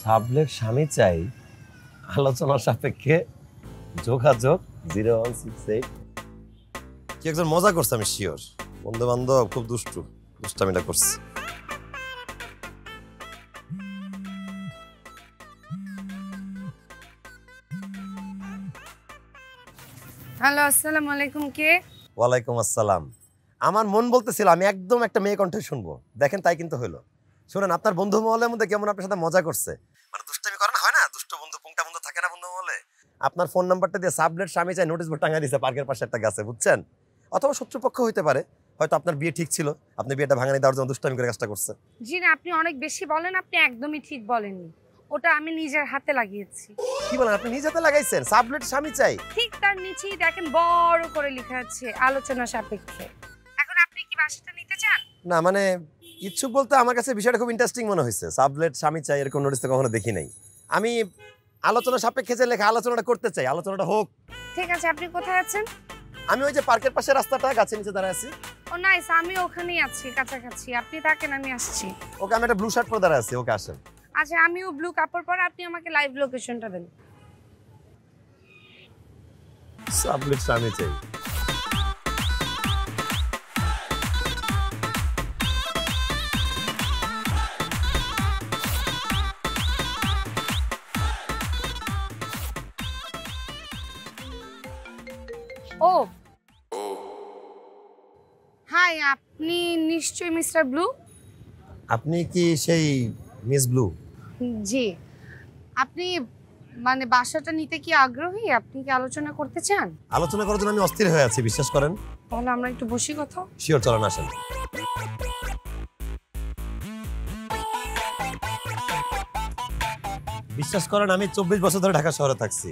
Sublet স্বামী চাই, আলোচনার সাপেক্ষে যোগাযোগ 0168। কি একজন মজা করছে, আমি শিওর। বন্ধু বান্ধব খুব দুষ্টামিটা করছে। হ্যালো, আসসালামু আলাইকুম। কে? ওয়ালাইকুম আসসালাম। আমার মন বলতেছিল আমি একদম একটা মেয়ে কণ্ঠে শুনবো, দেখেন তাই কিন্তু হইলো। শুনেন, আপনার বন্ধু মহলের মধ্যে কেমন আপনার সাথে মজা করছে, মানে দুষ্টামি করেন, হয় না দুষ্ট বন্ধু, পুংটা বন্ধু থাকে না বন্ধু মহলে। আপনার ফোন নাম্বারটা দিয়ে সাবলেট স্বামী চাই নোটিশ বোর্ড টাঙা দিয়েছে পার্কের পাশে একটা গাছে, বুঝছেন? অথবা শত্রুপক্ষ হইতে পারে, হয়তো আপনার বিয়ে ঠিক ছিল, আপনি বিয়েটা ভাঙানি দেওয়ার জন্য দুষ্টামি করে কাজটা করছে। জি না, আপনি অনেক বেশি বলেন, আপনি একদমই ঠিক বলেননি। ওটা আমি নিজের হাতে লাগিয়েছি। কি বলেন, আপনি নিজ হাতে লাগাইছেন সাবলেট স্বামী চাই? ঠিক তার নিচেই দেখেন বড় করে লেখা আছে আলোচনা সাপেক্ষে। এখন আপনি কি বাসাটা নিতে চান? না মানে ইচ্ছুক বলতে আমার কাছে বিষয়টা খুব ইন্টারেস্টিং মনে হয়েছে। সাবলেট স্বামী চাই এরকম নোটিস তো কখনো দেখি নাই। আমি আলোচনা সাপেক্ষে যে লেখা, আলোচনাটা করতে চাই, আলোচনাটা হোক। ঠিক আছে, আপনি কোথায় আছেন? আমি ওই যে পার্কের পাশে রাস্তাটা, গাছের নিচে দাঁড়ায় আছি। ও নাইস, আমি ওখানেই আছি কাছাকাছি। আপনি থাকেন, আমি আসছি। ওকে, আমি একটা ব্লু শার্ট পরে দাঁড়ায় আছি, ওকে আসেন। আচ্ছা, আমিও ব্লু কাপড় পরে, আপনি আমাকে লাইভ লোকেশনটা দেন। সাবলেট স্বামী চাই। ও হাই, আপনি নিশ্চয়ই মিস্টার ব্লু? আপনি কি সেই মিস ব্লু? জি। আপনি মানে বাসাটা নিতে কি আগ্রহী? আপনি কি আলোচনা করতে চান? আলোচনা করার জন্য আমি অস্থির হয়ে আছি, বিশ্বাস করেন। তাহলে আমরা একটু বসি কথা। শিওর, চলেন আসেন। বিশ্বাস করেন, আমি 24 বছর ধরে ঢাকা শহরে থাকছি,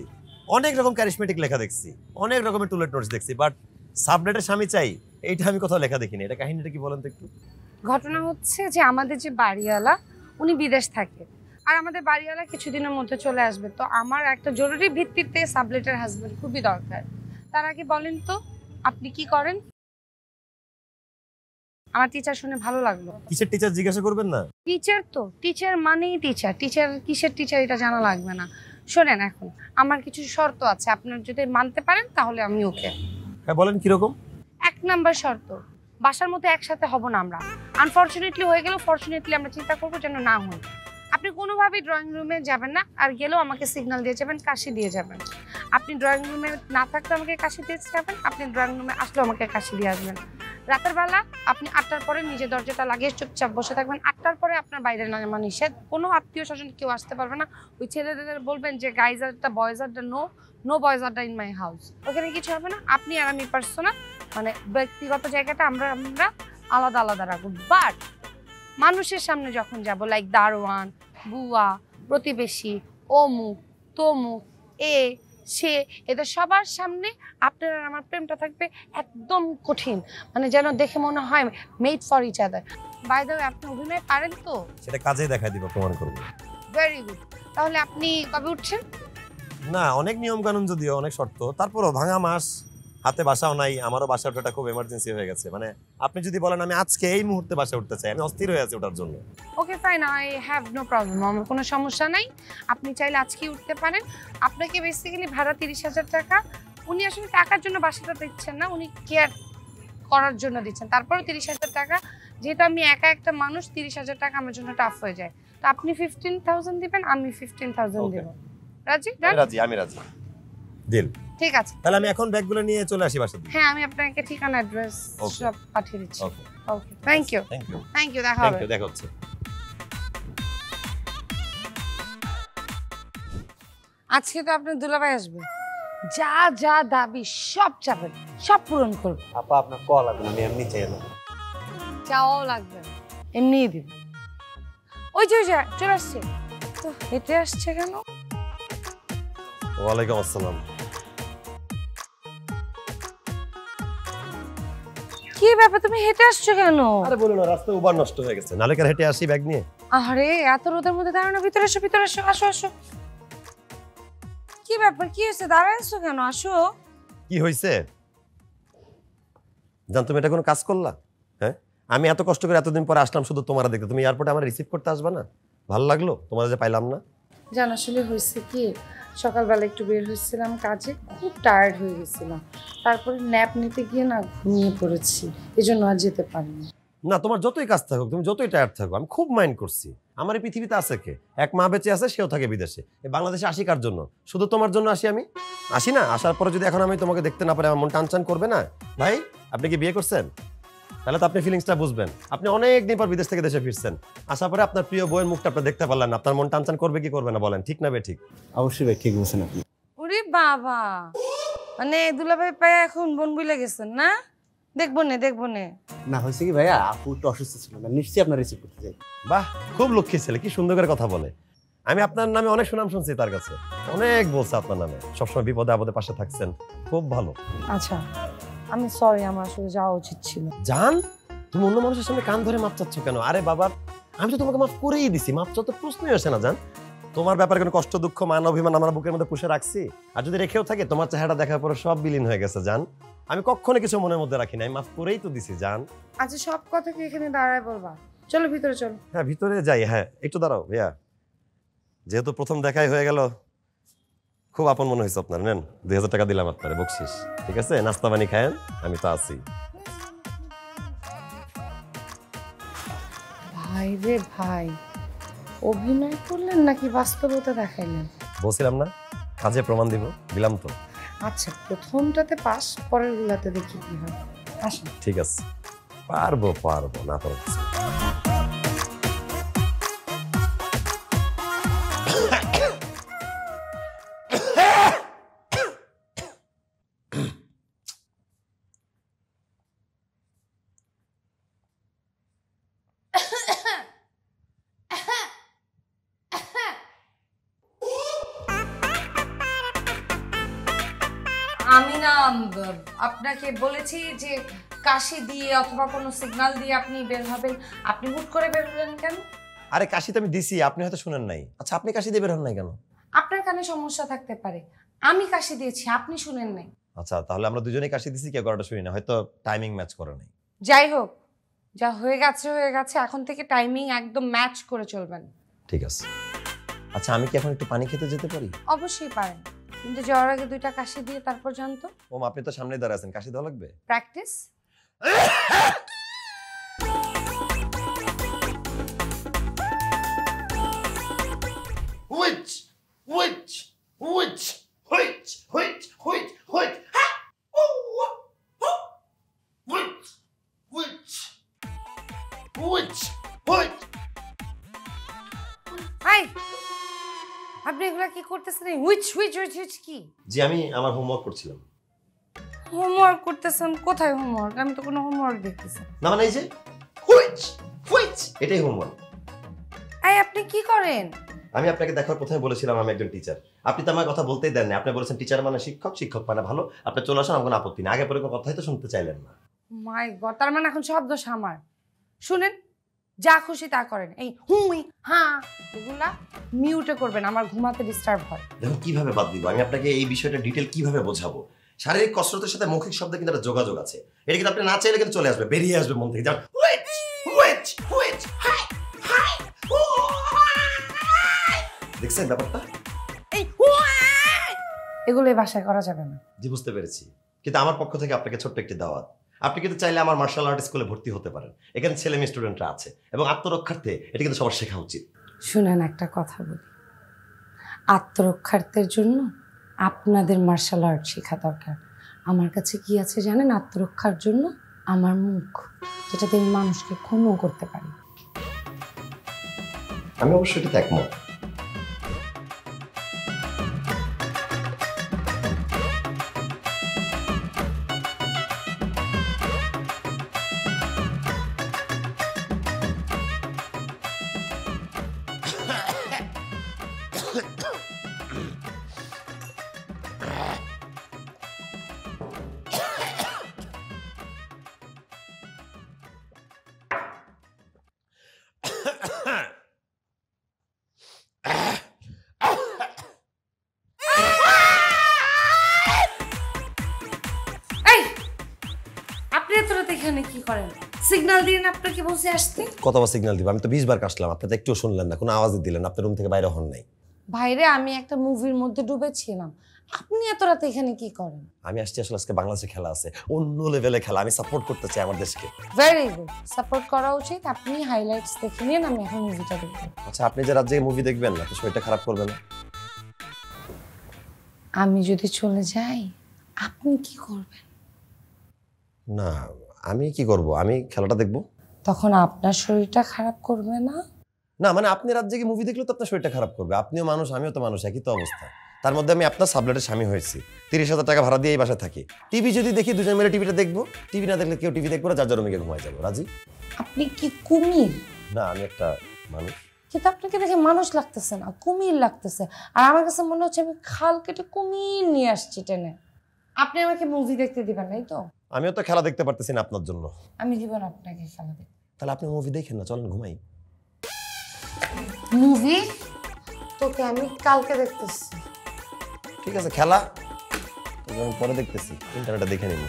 অনেক রকম ক্যারিশমেটিক লেখা দেখছি, অনেক রকমের টুলেট নোটস দেখছি, বাট সাবলেটের স্বামী চাই এইটা আমি কোথাও লেখা দেখিনি। এটা কাহিনীটা কি বলেন তো একটু। ঘটনা হচ্ছে যে আমাদের যে বাড়িওয়ালা, উনি বিদেশ থাকে, আর আমাদের বাড়িওয়ালা কিছুদিনের মধ্যে চলে আসবে। তো আমার একটা জরুরি ভিত্তিতে সাবলেটের হাজবেন্ড খুবই দরকার। তার আগে বলেন তো আপনি কি করেন? আমার টিচার শুনে ভালো লাগলো। কিসের টিচার জিজ্ঞাসা করবেন না? টিচার তো টিচার মানেই টিচার। টিচার কিসের টিচার এটা জানা লাগবে না। শোনেন, এখন আমার কিছু শর্ত আছে, আপনার যদি মানতে পারেন তাহলে আমি ওকে। হ্যাঁ বলেন, কিরকম? 1 নাম্বার শর্ত, বাসার মধ্যে একসাথে হব না আমরা। আনফরচুনেটলি হয়ে গেল, ফরচুনেটলি আমরা চিন্তা করবো যেন না হয়। আপনি কোনোভাবেই ড্রয়িং রুমে যাবেন না, আর গেলেও আমাকে সিগন্যাল দিয়ে যাবেন, কাশি দিয়ে যাবেন। আপনি ড্রয়িং রুমে না থাকলে আমাকে কাশি দিয়ে যাবেন, আপনি ড্রয়িং রুমে আসলেও আমাকে কাশি দিয়ে আসবেন। রাতের বেলা আপনি 8টার পরে নিজে দরজাটা লাগিয়ে চুপচাপ বসে থাকবেন। 8টার পরে আপনার বাইরে নামা নিষেধ, কোনো আত্মীয় স্বজন কেউ আসতে পারবে না। ওই ছেলেদের বলবেন যে গাইজ আরটা বয়েজ আরটা নো বয়েজ আরটা ইন মাই হাউস। ওখানে কিছু হবে না, আপনি আর আমি পার্সোনাল, মানে ব্যক্তিগত জায়গাটা আমরা আলাদা আলাদা রাখবো। বাট মানুষের সামনে যখন যাব, লাইক দারোয়ান, বুয়া, প্রতিবেশী, অমুক তমুক, সে, এদের সবার সামনে আপনার আর আমার প্রেমটা থাকবে একদম কঠিন, মানে যেন দেখে মনে হয় made for each other. By the way, আপনি অভিনয় পারেন তো? সেটা কাজেই দেখাই দিব, প্রমাণ করব। Very good. তাহলে আপনি কবে উঠছেন? না, অনেক নিয়ম কানুন, যদিও অনেক শর্ত, তারপরও ভাঙা মাস, হাতে বাসাও নাই। আমারও বাসা ওঠাটা খুব এমার্জেন্সি হয়ে গেছে। মানে আপনি যদি বলেন আমি আজকে এই মুহূর্তে বাসা উঠতে চাই, আমি অস্থির হয়ে আছি ওটার জন্য। Okay fine, I have no problem, আমার কোনো সমস্যা নাই। আপনি চাইলে আজকেই উঠতে পারেন। আপনাকে বেসিক্যালি ভাড়া 30,000 টাকা। উনি আসলে টাকার জন্য বাসাটা দিচ্ছেন না, উনি কেয়ার করার জন্য দিচ্ছেন। তারপরেও 30,000 টাকা, যেহেতু আমি একা একটা মানুষ, 30,000 টাকা আমার জন্য টাফ হয়ে যায়। তো আপনি 15,000 দিবেন, আমি 15,000 দেব। রাজি? রাজি, আমি রাজি। দিল। ঠিক আছে, তাহলে আমি এখন ব্যাগগুলো নিয়ে চলে আসি বাসায়। হ্যাঁ আমি আপনাকে ঠিকানা অ্যাড্রেস সব পাঠিয়ে দিচ্ছি। ওকে ওকে, থ্যাংক ইউ। থ্যাংক ইউ, দেখা হবে। দেখা হচ্ছে। আজকে তো আপনার দুলাভাই আসবে, যা যা দাবি সব চাবেন, সব পূরণ করবে। আপা আপনার কল লাগবে, আমি এমনি চাই না। চাওয়াও লাগবে, এমনিই দিব। ওই যে চলে আসছে তো, হেঁটে আসছে কেন? ওয়ালাইকুম আসসালাম। কি ব্যাপার, তুমি হেঁটে আসছো কেন? আরে বলো না, রাস্তায় উবার নষ্ট হয়ে গেছে, নালে কার হেঁটে আসি ব্যাগ নিয়ে। আরে এত রোদের মধ্যে দাঁড়ানো, ভিতরে এসো, ভিতরে এসো, আসো আসো। কি ব্যাপার, কি হয়েছে, দাঁড়াইছো কেন? আসো। কি হয়েছে জান, তুমি এটা কোনো কাজ করলা? হ্যাঁ, আমি এত কষ্ট করে এতদিন পরে আসলাম শুধু তোমার দেখতে, তুমি এয়ারপোর্টে আমার রিসিভ করতে আসবে না? ভালো লাগলো তোমার যে পাইলাম না? জান আসলে হয়েছে কি, সকালবেলা একটু বের হয়েছিলাম কাজে, খুব টায়ার্ড হয়ে গেছিলাম, তারপরে ন্যাপ নিতে গিয়ে না ঘুমিয়ে পড়েছি, এই জন্য আর যেতে পারিনি। না, তোমার যতই কাজ থাকুক, তুমি যতই টায়ার্ড থাকো, আমি খুব মাইন্ড করছি। আমার এই পৃথিবীতে আছে কে? এক মা বেঁচে আছে, সেও থাকে বিদেশে। এই বাংলাদেশে আসি কার জন্য? শুধু তোমার জন্য আসি আমি। আসি না, আসার পরে যদি এখন আমি তোমাকে দেখতে না পারি, আমার মন টানচান করবে না? ভাই, আপনি কি বিয়ে করছেন? তাহলে তো আপনি ফিলিংসটা বুঝবেন। আপনি অনেক দিন পর বিদেশ থেকে দেশে ফিরছেন, আসার পরে আপনার প্রিয় বইয়ের মুখটা আপনি দেখতে পারলেন না, আপনার মন টানচান করবে কি করবে না বলেন, ঠিক না বে ঠিক? অবশ্যই ভাই, ঠিক বলছেন আপনি। ওরে বাবা, মানে দুলাভাই পায়ে এখন বোন বুইলা গেছেন না? দেখবো নে। না হয়েছে কি ভাইয়া, আপু একটু অসুস্থ ছিল না, নিশ্চয়ই আপনার রিসিভ করতে চাই। বাহ, খুব লক্ষ্মী ছেলে, কি সুন্দর করে কথা বলে। আমি আপনার নামে অনেক সুনাম শুনছি, তার কাছে অনেক বলছে আপনার নামে, সবসময় বিপদে আপদে পাশে থাকছেন, খুব ভালো। আচ্ছা, আমি সরি, আমার আসলে যাওয়া উচিত ছিল। জান, তুমি অন্য মানুষের সামনে কান ধরে মাপ চাচ্ছ কেন? আরে বাবা, আমি তো তোমাকে মাফ করেই দিছি, মাপ চাওয়ার তো প্রশ্নই আসে না। জান, তোমার ব্যাপারে কোনো কষ্ট দুঃখ মান অভিমান আমার বুকের মধ্যে পুষে রাখছি? আর যদি রেখেও থাকে, তোমার চেহারা দেখার পরে সব বিলীন হয়ে গেছে। জান, আমি কখনো কিছু মনের মধ্যে রাখি না, আমি মাফ করেই তো দিছি। জান, আচ্ছা, সব কথা কি এখানে দাঁড়ায় বলবা? চলো ভিতরে চলো। হ্যাঁ, ভিতরে যাই। হ্যাঁ, একটু দাঁড়াও ভাইয়া, যেহেতু প্রথম দেখাই হয়ে গেল, খুব আপন মনে হয়েছে আপনার। নেন, 2000 টাকা দিলাম আপনার বকশিস, ঠিক আছে? নাস্তা পানি খায়েন, আমি তো আছি। ভাই রে ভাই, অভিনয় করলেন নাকি বাস্তবতা দেখাইলেন? বলছিলাম না, কাজে প্রমাণ দিলাম তো। আচ্ছা, প্রথমটাতে পাস, পরের গুলাতে দেখি কি হয়। আসুন। ঠিক আছে, পারবো না পারবো। আমি না আপনাকে বলেছি যে কাশি দিয়ে অথবা কোনো সিগন্যাল দিয়ে আপনি বের হবেন, আপনি হুট করে বের হলেন কেন? আরে কাশি তো আমি দিছি, আপনি হয়তো শুনেন নাই। আচ্ছা, আপনি কাশি দিয়ে বের হন নাই কেন? আপনার কানে সমস্যা থাকতে পারে, আমি কাশি দিয়েছি, আপনি শুনেন নাই। আচ্ছা, তাহলে আমরা দুজনেই কাশি দিছি, কেউ কারোটা শুনি না, হয়তো টাইমিং ম্যাচ করে নাই। যাই হোক, যা হয়ে গেছে, এখন থেকে টাইমিং একদম ম্যাচ করে চলবেন। ঠিক আছে। আচ্ছা, আমি কি এখন একটু পানি খেতে যেতে পারি? অবশ্যই পারেন, কিন্তু যাওয়ার আগে 2টা কাশি দিয়ে তারপর জানতো। ও, আপনি তো সামনেই দাঁড়ায় আছেন, কাশি দেওয়া লাগবে? প্র্যাকটিস। আপনি এগুলা কি করতেছেন? হুইচ কি? জি, আমি আমার হোমওয়ার্ক করছিলাম। হোমওয়ার্ক করতেছেন? কোথায় হোমওয়ার্ক? আমি তো কোনো হোমওয়ার্ক দেখতেছি না, মানে এই যে এটাই হোমওয়ার্ক। আপনি কি করেন? আমি আপনাকে দেখার প্রথমে বলেছিলাম আমি একজন টিচার, আপনি তো আমার কথা বলতেই দেন না। আপনি বলেছেন টিচার মানে শিক্ষক, শিক্ষক মানে ভালো, আপনি চলে আসেন, আমার কোনো আপত্তি নেই। আগে পরে কোনো কথাই তো শুনতে চাইলেন না। মাই গড, তার মানে এখন সব দোষ আমার। শুনেন, যা খুশি তা করেন, এই হুই হ্যাঁ এগুলা মিউটে করবেন, আমার ঘুমাতে ডিস্টার্ব হয়। দেখুন কিভাবে বাদ দিব, আমি আপনাকে এই বিষয়টা ডিটেল কিভাবে বোঝাবো? শারীরিক কসরতের সাথে মৌখিক শব্দে কিন্তু একটা যোগাযোগ আছে, এটা কিন্তু আপনি না চাইলে কিন্তু চলে আসবে, বেরিয়ে আসবে মন থেকে। দেখছেন ব্যাপারটা? এগুলো এই বাসায় করা যাবে না। জি, বুঝতে পেরেছি, কিন্তু আমার পক্ষ থেকে আপনাকে ছোট্ট একটি দাওয়াত। আপনি কিন্তু চাইলে আমার মার্শাল আর্ট স্কুলে ভর্তি হতে পারেন, এখানে ছেলে মেয়ে স্টুডেন্টরা আছে, এবং আত্মরক্ষার্থে এটা কিন্তু সবার শেখা উচিত। শুনেন, একটা কথা বলি, আত্মরক্ষার্থের জন্য আপনাদের মার্শাল আর্ট শেখা দরকার। আমার কাছে কি আছে জানেন আত্মরক্ষার জন্য? আমার মুখ, যেটাতে আমি মানুষকে খুনও করতে পারি। আমি অবশ্যই এটাতে একমত। আপনি এত রাতে এখানে কি করেন? সিগন্যাল দিয়ে আপনাকে বসে আসতে। কতবার সিগন্যাল দিব? আমি তো 20 বার কাশলাম, আপনি তো একটু শুনলেন না, কোনো আওয়াজই দিলেন, আপনার রুম থেকে বাইরে হন নাই। ভাইরে আমি একটা মুভির মধ্যে ডুবেছিলাম, আপনি এত রাতে এখানে কি করেন? আমি আসছি আসলে আজকে বাংলাদেশে খেলা আছে, অন্য লেভেলে খেলা, আমি সাপোর্ট করতে চাই আমার দেশকে। ভেরি গুড, সাপোর্ট করা উচিত। আপনি হাইলাইটস দেখে নিন, আমি এখন মুভিটা দেখব। আচ্ছা আপনি যে রাত জেগে মুভি দেখবেন না তো শরীরটা খারাপ করবে না? আমি যদি চলে যাই আপনি কি করবেন? না আমি কি করব, আমি খেলাটা দেখবো। তখন আপনার শরীরটা খারাপ করবে না? না মানে আপনি রাত জেগে মুভি দেখলে তো আপনার শরীরটা খারাপ করবে, আপনিও মানুষ আমিও তো মানুষ, একই তো অবস্থা। তার মধ্যে আমি আপনার সাবলেটের স্বামী হয়েছি, 30,000 টাকা ভাড়া দিয়ে এই বাসায় থাকি। টিভি যদি দেখি দুজন মিলে টিভিটা দেখবো, টিভি না দেখলে কেউ টিভি দেখবো না, যার যার রুমে গিয়ে ঘুমায় যাবো। রাজি? আপনি কি কুমির? না আমি একটা মানুষ। কিন্তু আপনাকে দেখে মানুষ লাগতেছে না, কুমির লাগতেছে। আর আমার কাছে মনে হচ্ছে আমি খাল কেটে কুমির নিয়ে আসছি টেনে। আপনি আমাকে মুভি দেখতে দিবেন না, এই তো? আমিও তো খেলা দেখতে পারতেছি না আপনার জন্য। আমি দিব না আপনাকে খেলা দেখতে। তাহলে আপনি মুভি দেখেন না, চলেন ঘুমাই। মুভি তোকে আমি কালকে দেখতেছি। ঠিক আছে খেলা তোকে আমি পরে দেখতেছি, ইন্টারনেটে দেখে নিন।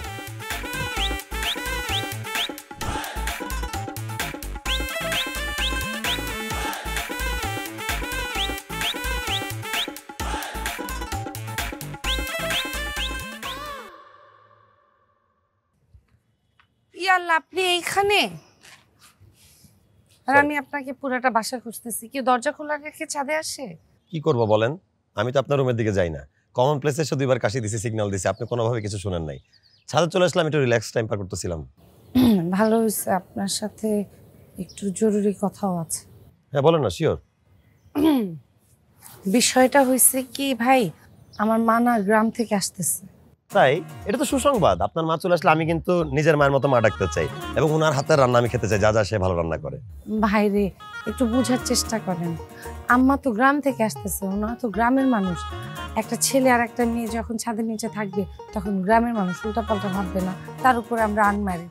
ইয়াল্লা, আপনি এইখানে? আর আমি আপনাকে পুরাটা বাসা খুঁজতেছি, কেউ দরজা খোলা রেখে ছাদে আসে? কি করব বলেন, আমি তো আপনার রুমের দিকে যাই না, কমন প্লেসে এসে 2বার কাশি দিছি, সিগন্যাল দিছি, আপনি কোনোভাবে কিছু শুনেন নাই। ছাদে চলে আসলাম, একটু রিল্যাক্স টাইম পার করতেছিলাম। ভালো হয়েছে, আপনার সাথে একটু জরুরি কথাও আছে। হ্যাঁ বলেন না, শিওর। বিষয়টা হয়েছে কি ভাই, আমার মা না গ্রাম থেকে আসতেছে। তাই? এটা তো সুসংবাদ। আপনার মা চলে আসলে আমি কিন্তু নিজের মায়ের মতো মা ডাকতে চাই, এবং ওনার হাতের রান্না আমি খেতে চাই, যা যা সে ভালো রান্না করে। ভাইরে একটু বোঝার চেষ্টা করেন, আম্মা তো গ্রাম থেকে আসতেছে, ওনারা তো গ্রামের মানুষ। একটা ছেলে আর একটা মেয়ে যখন ছাদের নিচে থাকবে তখন গ্রামের মানুষ উল্টাপাল্টা ভাববে না? তার উপরে আমরা আনম্যারিড,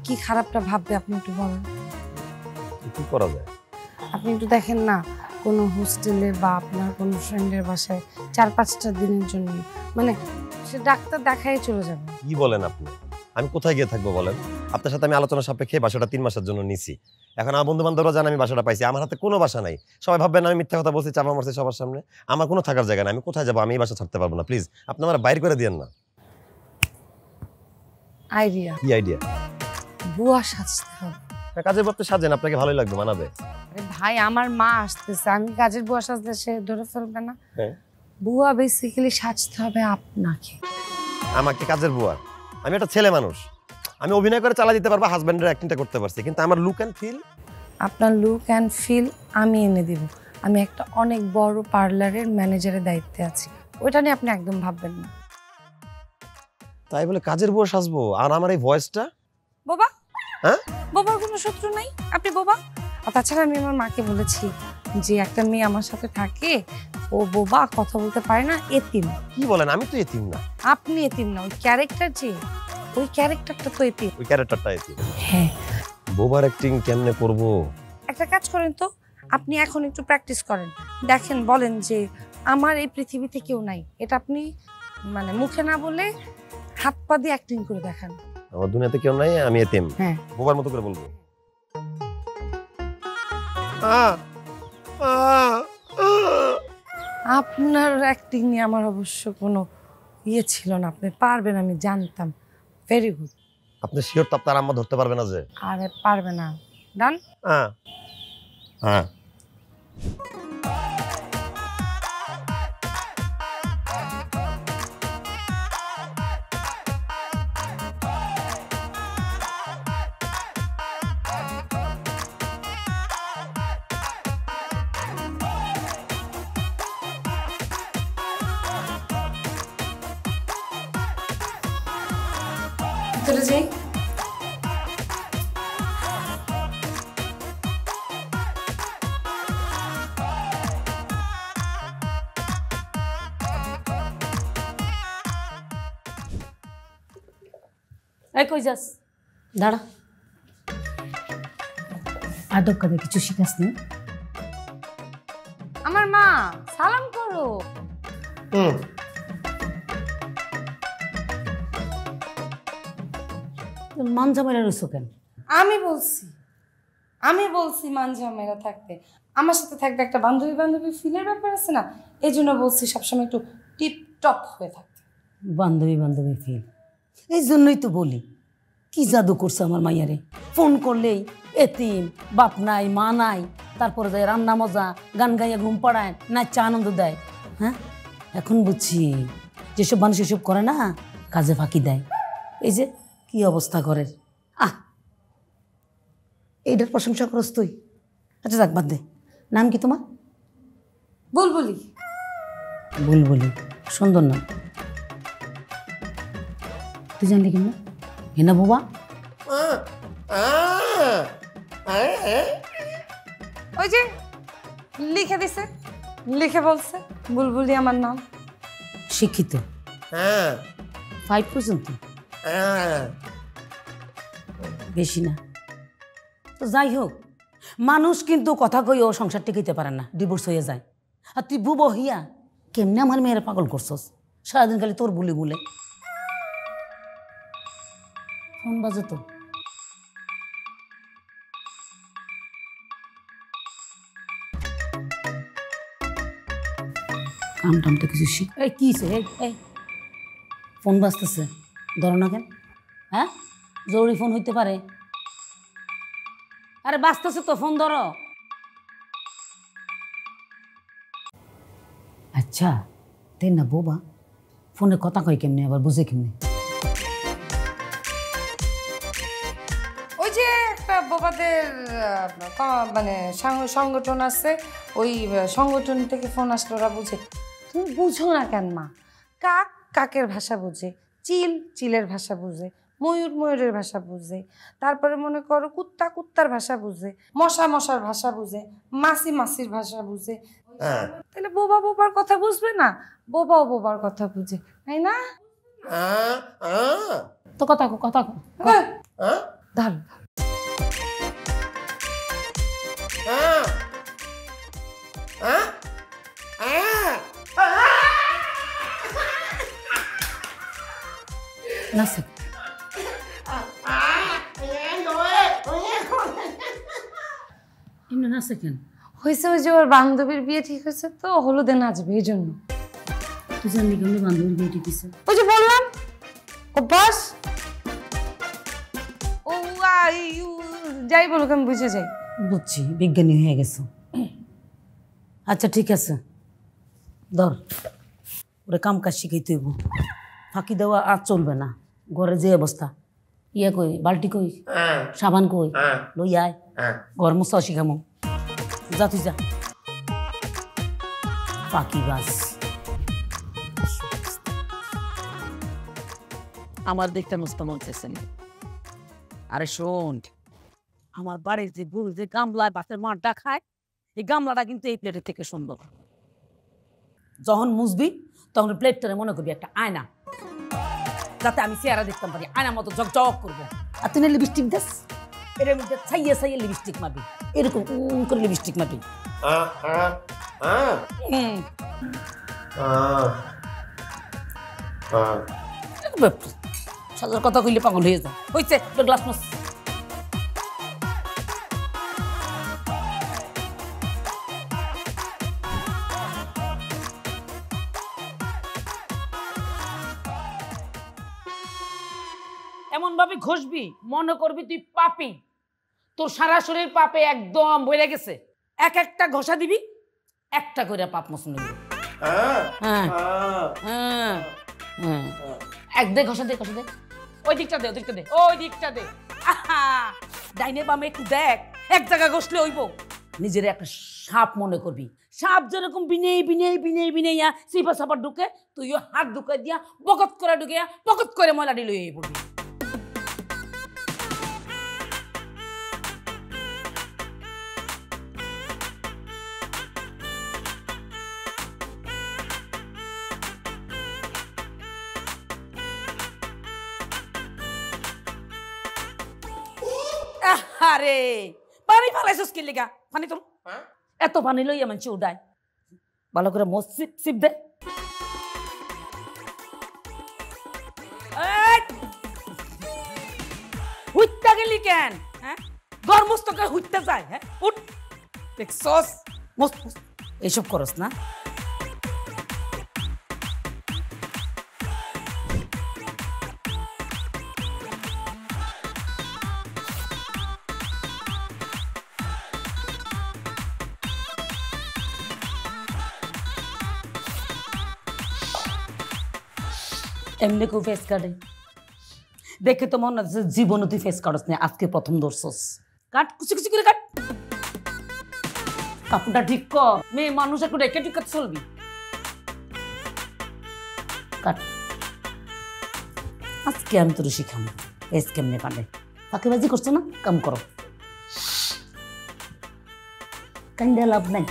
কি খারাপটা ভাববে আপনি একটু বলেন। কি করা যায়? আপনি একটু দেখেন না, কোনো হোস্টেলে বা আপনার কোনো ফ্রেন্ডের বাসায় 4-5টা দিনের জন্য, মানে সে ডাক্তার দেখাই চলে যাবে। কি বলেন আপনি? আমি কোথায় গিয়ে থাকবো বলেন? আপনার সাথে আমি আলোচনা সাপেক্ষে বাসাটা 3 মাসের জন্য নিছি। এখন আমার বন্ধু বান্ধবরা জানে আমি বাসাটা পাইছি, আমার হাতে কোনো বাসা নাই। সবাই ভাববেন আমি মিথ্যা কথা বলছি, চাপা মারছি সবার সামনে। আমার কোনো থাকার জায়গা নাই, আমি কোথায় যাবো? আমি এই বাসা ছাড়তে পারবো না, প্লিজ আপনি আমার বাইর করে দিয়েন না। আইডিয়া, কি আইডিয়া? বুয়া সাজতে হবে। কাজের পর তো সাজেন, আপনাকে ভালোই লাগবে, মানাবে। আরে ভাই, আমার মা আসতেছে, আমি কাজের বুয়া সাজতে সে ধরে ফেলবে না? হ্যাঁ। বুয়া বেসিক্যালি সাজতে হবে আপনাকে। আমাকে কাজের বুয়া? আমি একটা ছেলে মানুষ, আমি অভিনয় করে চালা দিতে পারবো, হাজব্যান্ডের অ্যাক্টিংটা করতে পারছি, কিন্তু আমার লুক অ্যান্ড ফিল। আপনার লুক অ্যান্ড ফিল আমি এনে দিব। আমি একটা অনেক বড় পার্লারের ম্যানেজারের দায়িত্বে আছি, ওইটা নিয়ে আপনি একদম ভাববেন না। তাই বলে কাজের বুয়া সাজবো? আর আমার এই ভয়েসটা? বাবা, হ্যাঁ, বাবার কোনো শত্রু নাই, আপনি বাবা। আর তাছাড়া আমি আমার মাকে বলেছি যে একটা মেয়ে আমার সাথে থাকে, ও বোবা, কথা বলতে পারে না, এতিম। কি বলেন? আমি তো এতিম না। আপনি এতিম না, ওই ক্যারেক্টার যে, ওই ক্যারেক্টারটা তো এতিম। ওই ক্যারেক্টারটা এতিম। হ্যাঁ। বোবার অ্যাক্টিং কেমনে করব? একটা কাজ করেন তো, আপনি এখন একটু প্র্যাকটিস করেন, দেখেন, বলেন যে আমার এই পৃথিবীতে কেউ নাই, এটা আপনি মানে মুখে না বলে হাত পা দিয়ে অ্যাক্টিং করে দেখান। আমার দুনিয়াতে কেউ নাই, আমি এতিম। হ্যাঁ, বোবার মতো করে বলবো। আপনার অ্যাক্টিং নিয়ে আমার অবশ্য কোনো ইয়ে ছিল না, আপনি পারবেন আমি জানতাম। Very good. আপনি শিওর তো আপনার আম্মা ধরতে পারবে না যে? আরে পারবে না, ডান। হ্যাঁ হ্যাঁ। চলে যাই। এই কই যাস? দাঁড়া, আদব কাদে কিছু শিখাস না? আমার মা, সালাম করো। মানজা মেরে রইছো কেন? আমি বলছি, আমি বলছি মানঝামেলা থাকতে, আমার সাথে থাকবে একটা বান্ধবী বান্ধবী ফিলের ব্যাপার আছে না, এই জন্য বলছি সবসময় একটু টিপ টপ হয়ে থাকতে। বান্ধবী বান্ধবী ফিল, এই জন্যই তো বলি কি জাদু করছে আমার মাইয়ারে। ফোন করলেই এতিম, বাপ নাই মা নাই, তারপরে যায় রান্না মজা, গান গাইয়া ঘুম পাড়ায়, নাচা আনন্দ দেয়। হ্যাঁ, এখন বুঝছি যেসব মানুষ এসব করে না, কাজে ফাঁকি দেয়। এই যে কি অবস্থা করে, এইটার প্রশংসা করস তুই? আচ্ছা যাক, বাদ দে। নাম কি তোমার? বুলবুলি। বুলবুলি, সুন্দর নাম। তুই জানলি কেন? হেনা বাবা, ওই যে লিখে দিছে, লিখে বলছে বুলবুলি আমার নাম। শিক্ষিত? 5 পর্যন্ত, বেশি না। তো যাই হোক, মানুষ কিন্তু কথা কইও সংসার টিকাইতে পারে না, ডিভোর্স হয়ে যায়। আর তুই বুবো হিয়া কেমনে আমার মেয়েরা পাগল করছস, সারাদিন খালি তোর বুলি বলে। ফোন বাজে তো। কাম টামটা কিছু শিখ। এই কি এই ফোন বাজতেছে, ধরো না কেন? হ্যাঁ, জরুরি ফোন হইতে পারে। আরে বাজতেছে তো, ফোন ধরো। আচ্ছা তাই না বোবা, ফোনে কথা কয় কেমনে, আবার বুঝে কেমনে? ওই যে একটা বোবাদের মানে সংগঠন আছে, ওই সংগঠন থেকে ফোন আসলে ওরা বুঝে। তুমি বুঝো না কেন মা? কাক কাকের ভাষা বুঝে, চিল চিলের ভাষা বুঝে, ময়ূর ময়ূরের ভাষা বুঝে, তারপরে মনে করো কুত্তা কুত্তার ভাষা বুঝে, মশা মশার ভাষা বুঝে, মাসি মাসির ভাষা বুঝে। তাহলে বোবা বোবার কথা বুঝবে না? বোবাও বোবার কথা বুঝে, তাই না? তো কথা কথা ধর না স্যার, এমনি না সেকেন্ড হয়েছে ওই যে ওর বান্ধবীর বিয়ে ঠিক হয়েছে তো, হলুদে নাচবে এই জন্য। তুই জানলি কেমনি বান্ধবীর বিয়ে টিকেছে? ওই যে বললাম অভ্যাস। ও যাই বলুক আমি বুঝে যাই। বুঝছি, বিজ্ঞানী হয়ে গেছো। আচ্ছা ঠিক আছে, ধর ওরে কাম কাজ শিখাইতে হইব, ফাঁকি দেওয়া আর চলবে না। ঘরে যে অবস্থা, ইয়া কই, বালতি কই, সাবান কই, লই আয়, ঘর মুছা শিখামো। যা তুই যা, ফাঁকি বাস। আমার দেখতে মস্ত মন চাইছে না। আরে শোন, আমার বাড়ির যে গরু যে গামলায় বাসের মাঠটা খায়, এই গামলাটা কিন্তু এই প্লেটের থেকে সুন্দর। যখন মুছবি তখন প্লেটটারে মনে করবি একটা আয়না, যাতে আমি চেহারা দেখতাম পারি, আয়নার মতো জগ করবো। আর তুই লিপস্টিক দেস, এর মধ্যে ছাইয়ে ছাইয়ে লিপস্টিক মারবি, এরকম করে লিপস্টিক মারবি। সাজার কথা কইলে পাগল হয়ে যায়। হয়েছে, গ্লাস মাছ। এমন ভাবে ঘষবি মনে করবি তুই পাপি, তোর সারা শরীর পাপে একদম ভরে গেছে। এক একটা ঘষা দিবি, একটা করে পাপ মোচন হইবে। হ্যাঁ হ্যাঁ হ্যাঁ, এক দে ঘষা দে, ঘষা দে, ওই দিকটা দে, ওই দিকটা দে, ওই দিকটা দে। ডাইনে বামে একটু দেখ, এক জায়গা ঘষলে হইব। নিজের একটা সাপ মনে করবি, সাপ যেরকম বিনেই বিনেই বিনেই বিনেইয়া সিপা সাপা ঢুকে, তুইও হাত ঢুকে দিয়া বকত করে ঢুকিয়া বকত করে ময়লা ডিল হয়ে পড়বি। আরে পানি ফালাইছিস কি লিগা? পানি তোর এত পানি লইয়া মানুষ উঠায়, ভালো করে মোচ সিপ দে। উঠতে গেলি কেন? হ্যাঁ, গরমস্তকে হুইতে যায়। হ্যাঁ উঠ, দেখছস মস্ত এইসব করস না। এমনি কেউ ফেস কাটে দেখে তো মনে হচ্ছে জীবনে তুই ফেস কাটস না, আজকে প্রথম ধরছস। কাট, কুচি কুচি করে কাট, কাপড়টা ঠিক কর। মেয়ে মানুষ একটু রেখে ঠিক করে চলবি। কাট, আজকে আমি তোর শিখাবো ফেস কেমনে কাটে। ফাঁকিবাজি করছো না, কাম করো। কান্দে লাভ নাই।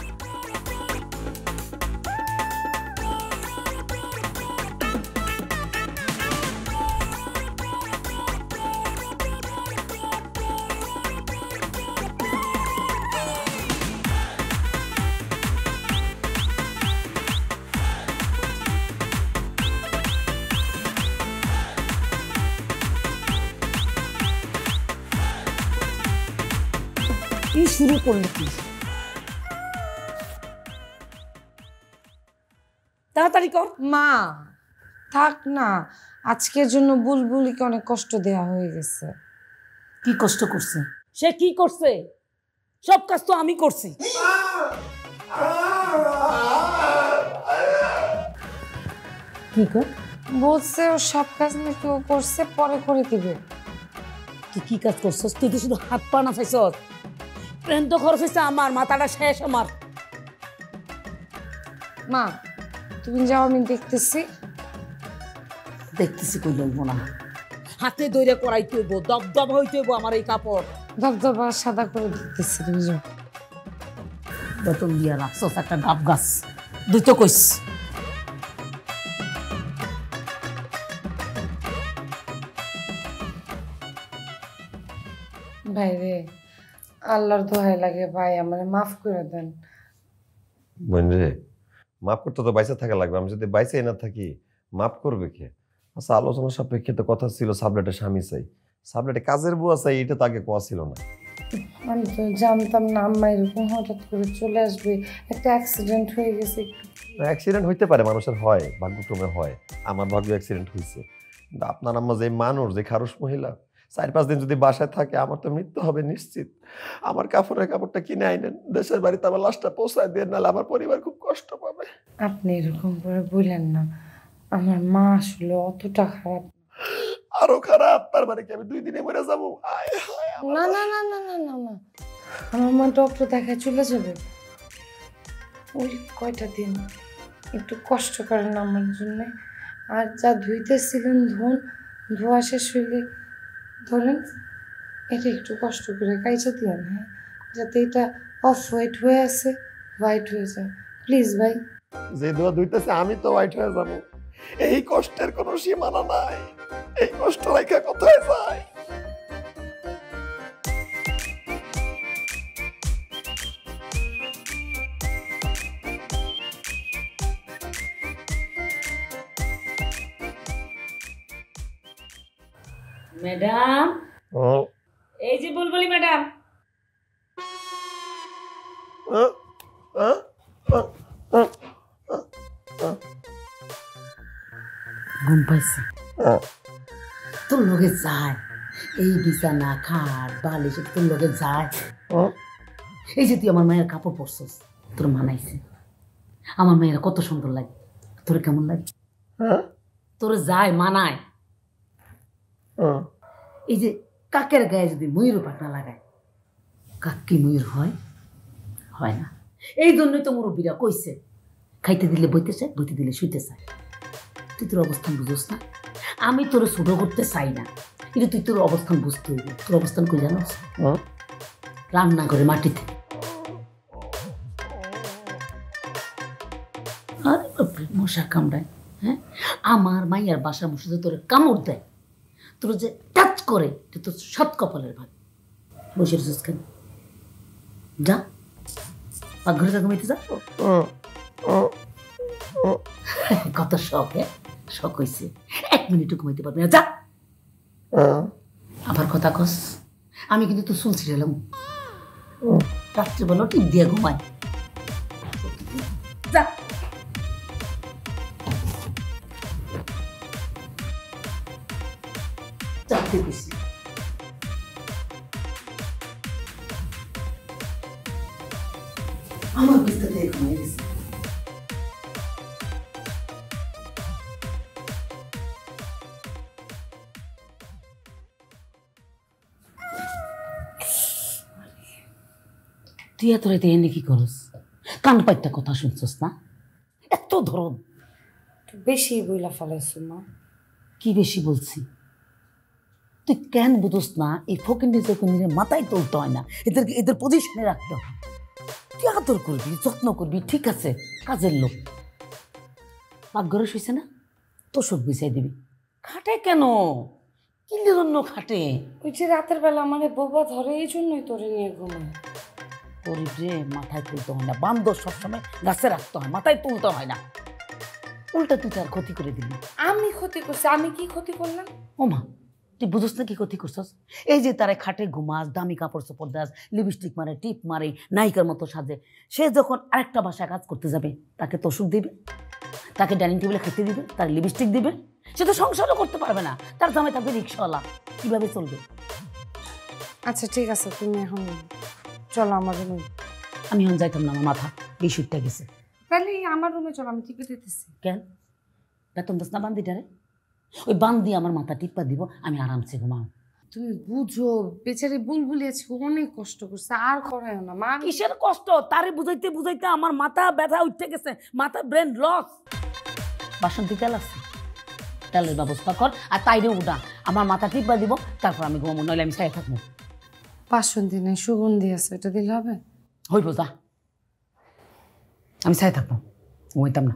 কি শুরু করলি তুই? তাড়াতাড়ি কর। মা থাক না, আজকের জন্য বুলবুলিকে অনেক কষ্ট দেওয়া হয়ে গেছে। কি কষ্ট করছে? সে কি করছে? সব কাজ তো আমি করছি। কি কর? বলছে ও সব কাজ নাকি ও করছে, পরে করে দিবে। তুই কি কাজ করছস? তুই তো শুধু হাত পা না চাইছস। প্রেম তো খরচ হয়েছে আমার, মাথাটা শেষ আমার। মা তুমি যাও, আমি দেখতেছি। দেখতেছি কই লইব না, হাতে দইরে করাইতে হইব, দবদব হইতে হইব আমার এই কাপড়। ধবধবা সাদা করে দেখতেছি, তুমি যাও। বেতন দিয়া রাখছস একটা ডাব গাছ, দুই তো কইস। ভাই রে, আল্লাহর দোহাই লাগে ভাই, আমারে মাফ করে দেন। বোন রে, মাফ করতে তো বাইসে থাকা লাগবে। আমি যদি বাইসে না থাকি মাফ করবে কে? আচ্ছা, আলোচনা সাপেক্ষে তো কথা ছিল সাবলেটের স্বামী চাই, সাবলেটে কাজের বুয়া চাই, এটা তো আগে কোয়া ছিল না। আমি তো জানতাম না আম্মা এরকম হঠাৎ করে চলে আসবে। একটা অ্যাক্সিডেন্ট হয়ে গেছে। অ্যাক্সিডেন্ট হইতে পারে, মানুষের হয়, ভাগ্যক্রমে হয়। আমার ভাগ্য অ্যাক্সিডেন্ট হয়েছে, কিন্তু আপনার আম্মা যে মানুষ, যে খারুস মহিলা, 4-5 দিন যদি বাসায় থাকে আমার তো মৃত্যু হবে নিশ্চিত। আমার কাপড়ের কাপড়টা কিনে আইনেন, দেশের বাড়িতে আমার লাশটা পৌঁছায় দিয়ে, নাহলে আমার পরিবার খুব কষ্ট পাবে। আপনি এরকম করে বললেন না, আমার মা আসলে অতটা খারাপ। আরো খারাপ? তার মানে কি আমি 2 দিনে মরে যাবো? না না না না না না না, আমার মা ডক্টর দেখায় চলে যাবে। ওই কয়টা দিন একটু কষ্ট করেন আমার জন্য। আর যা ধুইতেছিলেন ধুন, ধোয়া শেষ হইলে ধরেন এটা একটু কষ্ট করে কাইচা দিয়েন, হ্যাঁ, যাতে এটা অফ হোয়াইট হয়ে আছে হোয়াইট হয়ে যায়, প্লিজ ভাই। যে ধোয়া ধুইতেছে আমি তো হোয়াইট হয়ে যাবো? এই কষ্টের কোনো সীমানা নাই। এই কষ্ট রেখা কোথায় যায়? ম্যাডাম, ও এই যে বুলবুলি ম্যাডাম। ঘুম পাইছে? তোর লগে যায় এই বিছানা খাট বালিশ, তোর লগে যায়। এই যে তুই আমার মায়ের কাপড় পরছস, তোর মানাইছে। আমার মেয়েরা কত সুন্দর লাগে, তোর কেমন লাগে? তোর যায় মানায়। এই যে কাকের গায়ে যদি ময়ূর পাখনা লাগায়, কাক কি ময়ূর হয়? হয় না। এই জন্যই তো মুরব্বীরা কইছে, খাইতে দিলে বইতে চায়, বইতে দিলে শুইতে চায়। তুই তোর অবস্থান বুঝোস না। আমি তোর ছোট করতে চাই না, কিন্তু তুই তোর অবস্থান বুঝতে হইবে। তোর অবস্থান কই জানোস? রান্নাঘরে মাটিতে। আরে বাপরে, মশা কামড়ায়। হ্যাঁ, আমার মাইয়ার বাসার মশা যে তোর কামড় দেয়, তোর যে টাচ করে, এটা তোর সৎ কপালের ভাগ। বসে রয়েছিস কেন? যা পাকঘরে যা, ঘুমাইতে যা। কত শখ, হ্যাঁ, শখ হয়েছে। 1 মিনিটও ঘুমাইতে পারবি না, যা। আবার কথা কস, আমি কিন্তু তো শুনছিলাম রাত্রিবেলা টিপ দিয়ে ঘুমায়। যা চাপতে বেশি আমার বিস্তারে ঘুমিয়ে গেছে। তুই এত রাতে এনে কি করস? কান পাইটা কথা শুনছস না? এত ধরন বেশি বইলা ফেলাইছো মা। কি বেশি বলছি? তুই কেন বুঝোস না এই ফকিন্নি চকুনিরে মাথায় তুলতে হয় না, এদের পজিশনে রাখতে হয়। তুই আদর করবি, যত্ন করবি, ঠিক আছে, কাজের লোক। পাকঘরে শুইছে না, তোষক বিছাই দিবি। খাটে কেন? কিলের জন্য খাটে? ওই যে রাতের বেলা আমার বোবা ধরে, এই জন্যই তোরে নিয়ে ঘুমাই। রে মাথায় তুলতে হয় না, বান্দর সবসময় গাছে রাখতে হয়, মাথায় তুলতে হয় না। উল্টা তুই তার ক্ষতি করে দিবি। আমি ক্ষতি করছি? আমি কি ক্ষতি করলাম? ও মা, তুই বুঝোস না কি ক্ষতি করছস? এই যে তারে খাটে ঘুমাস, দামি কাপড় চোপড় দাস, লিপস্টিক মারে, টিপ মারে, নায়িকার মতো সাজে। সে যখন আরেকটা বাসায় কাজ করতে যাবে, তাকে তোষক দিবে, তাকে ডাইনিং টেবিলে খেতে দিবে, তার লিপস্টিক দিবে। সে তো সংসারও করতে পারবে না, তার জামাই থাকবে রিক্সাওয়ালা। কিভাবে চলবে? আচ্ছা ঠিক আছে, তুমি এখন চলো আমার রুমে। আমি এখন যাইতাম না, আমার মাথা বিশুটটা গেছে। তাহলে আমার রুমে চলো, আমি টিপে দিতেছি। কেন? বেতন দাস না বান্দিটারে? ওই বান্দি আমার মাথা টিপা দিব, আমি আরামসে ঘুমাও। তুমি বুঝো, বেচারি বুলবুলি আজকে অনেক কষ্ট করছে, আর করায় না মা। কিসের কষ্ট? তারে বুঝাইতে বুঝাইতে আমার মাথা ব্যথা উঠে গেছে, মাথা ব্রেন লস। বাসন্তী তেল আছে, তেলের ব্যবস্থা কর, আর তাইরে উঠা আমার মাথা টিপা দিব, তারপর আমি ঘুমাবো, নইলে আমি ছায়া থাকবো। বাসন্তী নেই, সুগন্ধি আছে, এটা দিলে হবে? হইব, যা, আমি ছায়া থাকবো, ঘুমাইতাম না।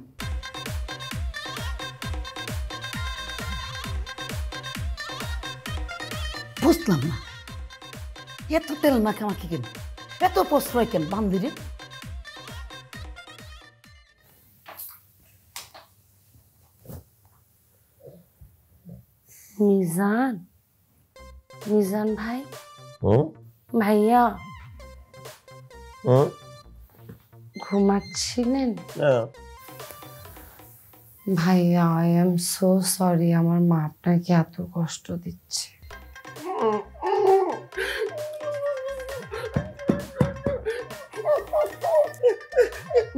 বুঝলাম না এত তেল মাখে আমাকে কেন, এত প্রশ্রয় কেন বান্দিরে? মিজান, মিজান ভাই, হুম ভাইয়া হুম ঘুমাচ্ছিলেন? হ্যাঁ। ভাইয়া, আই এম সো সরি, আমার মা আপনাকে এত কষ্ট দিচ্ছে।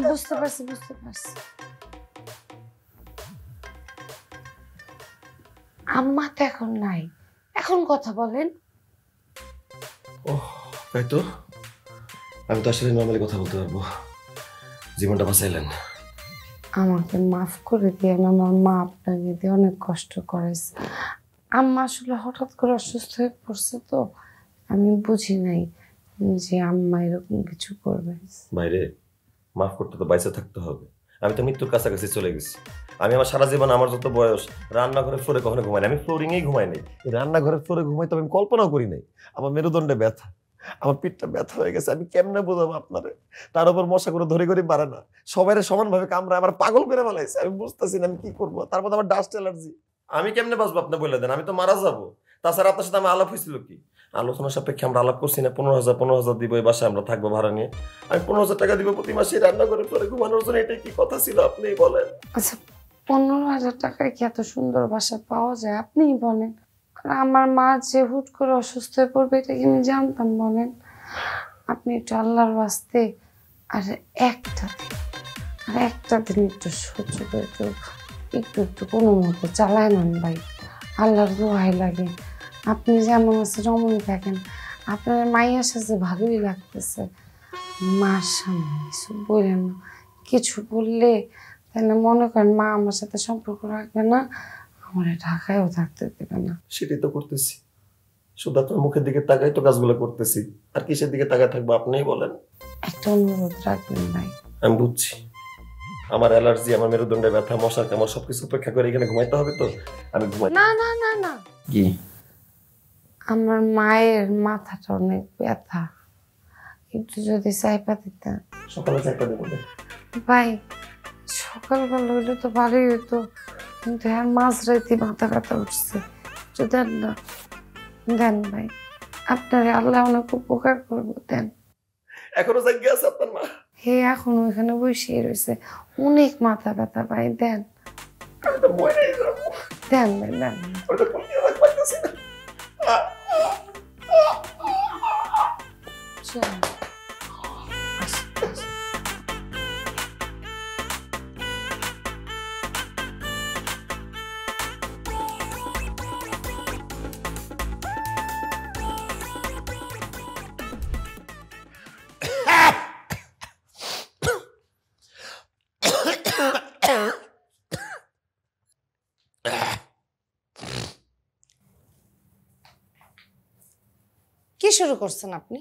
বুঝতে পারছি, বুঝতে পারছি। আম্মা তো এখন নাই, এখন কথা বলেন। তাই তো, আমি তো আসলে নর্মালি কথা বলতে পারবো। জীবনটা বাঁচাইলেন। আমাকে মাফ করে দিয়ে, আমার মা আপনাকে দিয়ে অনেক কষ্ট করেছে। আম্মা আসলে হঠাৎ করে অসুস্থ হয়ে পড়ছে, তো আমি বুঝি নাই যে আম্মা এরকম কিছু করবে। বাইরে মাফ করতে তো বাইসে থাকতে হবে। আমি তো মৃত্যুর কাছাকাছি চলে গেছি। আমি আমার সারা জীবন, আমার যত বয়স, রান্নাঘরের ফ্লোরে কখনো ঘুমাই না। আমি ফ্লোরিংয়েই ঘুমাই নাই। রান্নাঘরের ফ্লোরে ঘুমাই তো আমি কল্পনাও করি নাই। আমার মেরুদণ্ডে ব্যথা, আমার পিঠটা ব্যথা হয়ে গেছে। আমি কেমনে বোঝাবো আপনারে? তার উপর মশা করে ধরে ধরে পারে না, সবাই সমানভাবে কামড়ায়, আমার পাগল করে ফেলাইছে। আমি বুঝতেছি না আমি কি করবো। তার মধ্যে আমার ডাস্ট অ্যালার্জি। আমি কেমনে বাঁচবো আপনি বলে দেন? আমি তো মারা যাবো। তাছাড়া আপনার সাথে আমার আলাপ হয়েছিল কি? আলোচনা সাপেক্ষে আমরা আলাপ করছি না 15,000 দিব এই বাসায় আমরা থাকবো ভাড়া নিয়ে। আমি 15,000 টাকা দিব প্রতি মাসে রান্না করে পরে ঘুমানোর জন্য। এটাই কি কথা ছিল? আপনিই বলেন। আচ্ছা, 15,000 টাকায় কি এত সুন্দর বাসা পাওয়া যায়? আপনিই বলেন। আর আমার মা যে হুট করে অসুস্থ হয়ে পড়বে, এটা কি আমি জানতাম? বলেন। আপনি একটু আল্লাহর বাস্তে আর একটা দিন একটু সহ্য করে একটু কোনো মতো চালায় নেন ভাই। আল্লাহর দোহাই লাগে, আপনি যেমন আছে রমণী থাকেন। আপনার মাইয়ার সাথে ভালোই লাগতেছে। মার সামনে কিছু বললেন না, কিছু বললে তাহলে মনে করেন মা আমার সাথে সম্পর্ক রাখবে না, আমার ঢাকায়ও থাকতে দেবে না। সেটাই তো করতেছি। শুধু আপনার মুখের দিকে তাকাই তো কাজগুলো করতেছি। আর কিসের দিকে তাকায় থাকবো আপনিই বলেন। একটা অনুরোধ রাখবেন ভাই। আমি বুঝছি, আমার অ্যালার্জি, আমার মেরুদণ্ডে ব্যথা, মশা কামড় সবকিছু উপেক্ষা করে এখানে ঘুমাইতে হবে। তো আমি ঘুমাই। না না না না, কি? আমার মায়ের মাথাটা অনেক ব্যথা, একটু যদি চাইপা দিতেন। সকালে চাইটা দেবো। ভাই, সকালবেলা হইলে তো ভালোই হইতো, কিন্তু আর মাঝরাইতে মাথা ব্যথা উঠছে। একটু দেন না, দেন ভাই। আপনারে আল্লাহ অনেক উপকার করবো, দেন। এখনো জায়গা আছে আপনার মা? হে এখন ওইখানে বসে রয়েছে, অনেক মাথা ব্যথা ভাই, দেন আমি তো মরেই যাবো। দেন ভাই, দেন। ওটা কোন দিয়ে রাখতে পারতেছি না। চল। আসো, আসো। কি শুরু করছেন আপনি?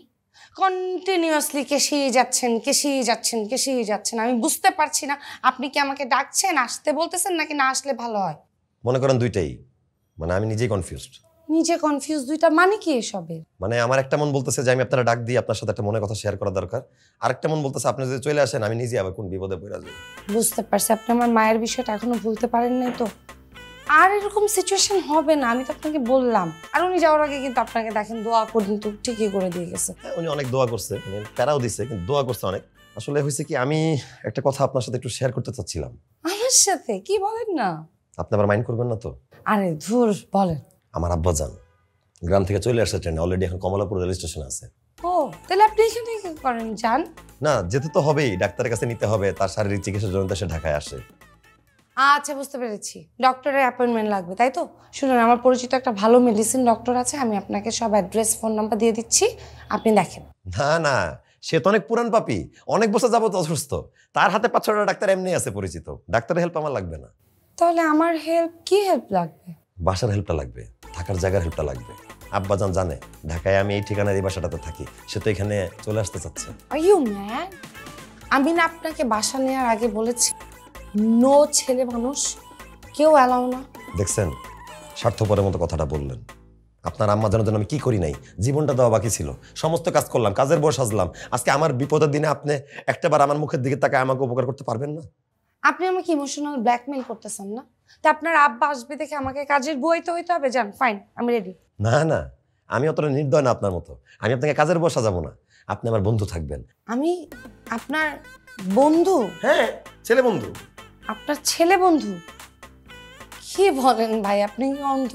কন্টিনিউয়াসলি কেশিয়ে যাচ্ছেন, কেশিয়ে যাচ্ছেন, কেশিয়ে যাচ্ছেন। আমি বুঝতে পারছি না আপনি কি আমাকে ডাকছেন, আসতে বলতেছেন, নাকি না আসলে ভালো হয়? মনে করেন দুইটাই, মানে আমি নিজেই কনফিউজড। নিজে কনফিউজ, দুইটা মানে কি এসবের? মানে আমার একটা মন বলতেছে যে আমি আপনারা ডাক দিই, আপনার সাথে একটা মনের কথা শেয়ার করা দরকার। আরেকটা মন বলতেছে আপনি যদি চলে আসেন আমি নিজে আবার কোন বিপদে পড়ে যাবো। বুঝতে পারছি আপনি আমার মায়ের বিষয়টা এখনো ভুলতে পারেন নাই তো। আর এরকম সিচুয়েশন হবে না, আমি তো আপনাকে বললাম। আর উনি যাওয়ার আগে কিন্তু আপনাকে দেখেন দোয়া করে কিন্তু ঠিকই করে দিয়ে গেছে। হ্যাঁ, উনি অনেক দোয়া করছে, মানে প্যারাও দিছে, কিন্তু দোয়া করছে অনেক। আসলে হয়েছে কি, আমি একটা কথা আপনার সাথে একটু শেয়ার করতে চাচ্ছিলাম। আমার সাথে? কি বলেন না? আপনি আবার মাইন্ড করবেন না তো? আরে ধুর, বলেন। আমার আব্বাজান গ্রাম থেকে চলে আসছে ট্রেনে, অলরেডি এখন কমলাপুর রেল স্টেশনে আছে। ও তাহলে আপনি এখানে কি করেন, যান। না, যেতে তো হবেই, ডাক্তারের কাছে নিতে হবে, তার শারীরিক চিকিৎসার জন্য সে ঢাকায় আসে। আচ্ছা বুঝতে পেরেছি, ডক্টরের অ্যাপয়েন্টমেন্ট লাগবে তাই তো। শুনুন, আমার পরিচিত একটা ভালো মেডিসিন ডক্টর আছে, আমি আপনাকে সব অ্যাড্রেস ফোন নাম্বার দিয়ে দিচ্ছি, আপনি দেখেন। না না, সে তো অনেক পুরান পাপি, অনেক বছর যাবত অসুস্থ। তার হাতে 5-6টা ডাক্তার এমনি আছে পরিচিত, ডাক্তারের হেল্প আমার লাগবে না। তাহলে আমার হেল্প, কি হেল্প লাগবে? বাসার হেল্পটা লাগবে, থাকার জায়গার হেল্পটা লাগবে। আব্বাজান জানে ঢাকায় আমি এই ঠিকানার এই বাসাটাতে থাকি, সে তো এখানে চলে আসতে চাচ্ছে। আর ইউ ম্যান, আমি না আপনাকে বাসা নেওয়ার আগে বলেছি নো ছেলে মানুষ কেউ অ্যালাউ না। দেখছেন, স্বার্থপরের মতো কথাটা বললেন। আপনার আম্মা জানার জন্য আমি কি করি নাই, জীবনটা দেওয়া বাকি ছিল, সমস্ত কাজ করলাম, কাজের বয়স সাজলাম। আজকে আমার বিপদের দিনে আপনি একটাবার আমার মুখের দিকে তাকায় আমাকে উপকার করতে পারবেন না? আপনি আমাকে ইমোশনাল ব্ল্যাকমেল করতেছেন না? তা আপনার আব্বা আসবে দেখে আমাকে কাজের বুয়াইতে হইতে হবে? যান, ফাইন, আমি রেডি। না না, আমি অতটা নির্দয় না আপনার মতো, আমি আপনাকে কাজের বয়স সাজাবো না, আপনি আমার বন্ধু থাকবেন। আমি আপনার বন্ধু? হ্যাঁ, ছেলে বন্ধু। আপনার ছেলে বন্ধু? কি বলেন ভাই, আপনি কি অন্ধ?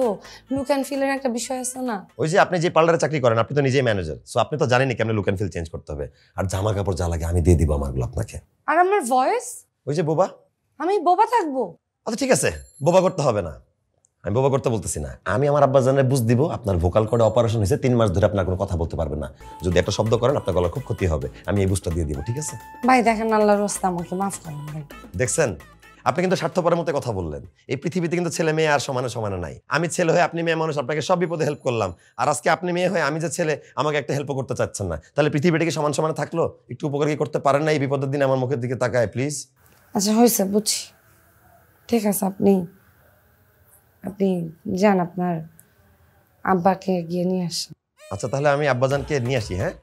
লুক অ্যান্ড ফিলের একটা বিষয় আছে না? ওই যে আপনি যে পার্লারে চাকরি করেন, আপনি তো নিজেই ম্যানেজার, সো আপনি তো জানেনই কেমন লুক অ্যান্ড ফিল চেঞ্জ করতে হবে। আর জামা কাপড় যা লাগে আমি দিয়ে দিব আমারগুলো আপনাকে। আর আমার ভয়েস? ওই যে বোবা। আমি বোবা থাকবো? আচ্ছা ঠিক আছে, বোবা করতে হবে না, আমি বোবা করতে বলতেছি না। আমি আমার আব্বাজানের বুঝ দিব আপনার ভোকাল কর্ডে অপারেশন হয়েছে, 3 মাস ধরে আপনার কোনো কথা বলতে পারবেন না। যদি একটা শব্দ করেন আপনার গলার খুব ক্ষতি হবে, আমি এই বুঝটা দিয়ে দিব, ঠিক আছে? ভাই দেখেন, আল্লাহর রাস্তা, আমাকে মাফ করেন ভাই। দেখছেন, আপনি কিন্তু স্বার্থপরের মতো কথা বললেন। এই পৃথিবীতে কিন্তু ছেলে মেয়ে আর সমানে সমানে নাই। আমি ছেলে হয়ে আপনি মেয়ে মানুষ, আপনাকে সব বিপদে হেল্প করলাম, আর আজকে আপনি মেয়ে হয়ে আমি যে ছেলে আমাকে একটা হেল্প করতে চাচ্ছেন না। তাহলে পৃথিবীটা কি সমান সমানে থাকলো? একটু উপকার কি করতে পারেন না এই বিপদের দিনে আমার মুখের দিকে তাকায় প্লিজ? আচ্ছা হয়েছে, বুঝছি, ঠিক আছে। আপনি যান, আপনার আব্বাকে গিয়ে নিয়ে আসেন। আচ্ছা তাহলে আমি আব্বাজানকে নিয়ে আসি। হ্যাঁ,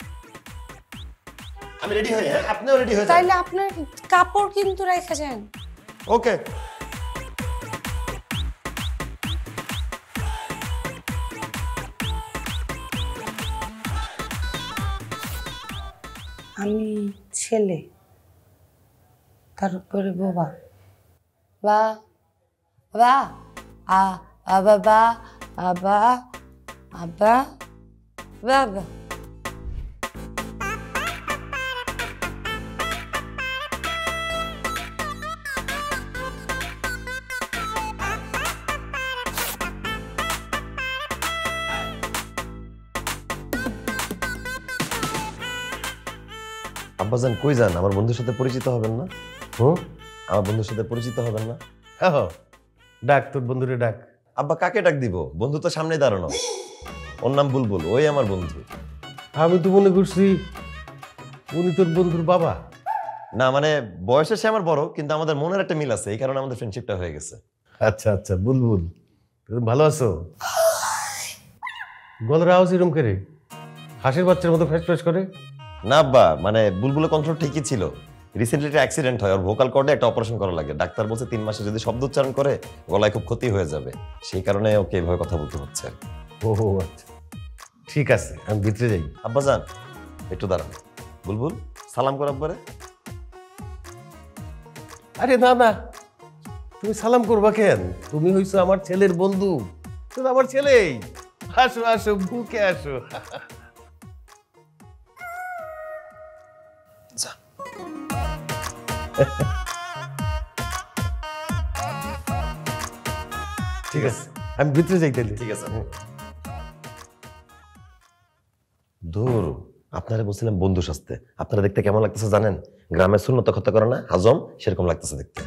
আমি রেডি হই। হ্যাঁ, আপনিও রেডি হয়ে যান। তাইলে আপনার কাপড় কিন্তু রেখে যান। ওকে। আমি ছেলে, তার উপরে বোবা। বা বা আ আবা আবা আবা বাবা। আব্বাজান কই যান? আমার বন্ধুর সাথে পরিচিত হবেন না? আমার বন্ধুর সাথে পরিচিত হবেন না? ডাক তোর বন্ধুরে ডাক। আব্বা কাকে ডাক দিব? বন্ধু তো সামনে দাঁড়ানো, ওর নাম বুলবুল, ওই আমার বন্ধু। আমি তো মনে করছি উনি তোর বন্ধুর বাবা। না মানে বয়সে সে আমার বড়, কিন্তু আমাদের মনের একটা মিল আছে, এই কারণে আমাদের ফ্রেন্ডশিপটা হয়ে গেছে। আচ্ছা আচ্ছা, বুলবুল তুমি ভালো আছো? গলার আওয়াজ এরম করে হাঁসের বাচ্চার মতো ফ্যাস ফ্যাস করে? না আব্বা, মানে বুলবুলের কন্ট্রোল ঠিকই ছিল। রিসেন্টলি একটা অ্যাক্সিডেন্ট হয়, ওর ভোকাল কর্ডে একটা অপারেশন করা লাগে। ডাক্তার বলছে 3 মাসে যদি শব্দ উচ্চারণ করে গলায় খুব ক্ষতি হয়ে যাবে, সেই কারণে ওকে এভাবে কথা বলতে হচ্ছে। ও আচ্ছা, ঠিক আছে, আমি ভিতরে যাই। আব্বাজান একটু দাঁড়ান, বুলবুল সালাম কর আব্বারে। আরে না না, তুমি সালাম করবা কেন? তুমি হইছো আমার ছেলের বন্ধু, তুমি আমার ছেলেই। আসো আসো, বুকে আসো। যা। ঠিক আছে, আমি ভিতরে যাই তাহলে। ঠিক আছে। ধুর, আপনারা বলছিলাম বন্ধু সাজতে, আপনারা দেখতে কেমন লাগতেছে জানেন? গ্রামের সুন্নত কথা করে না হাজম, সেরকম লাগতেছে দেখতে।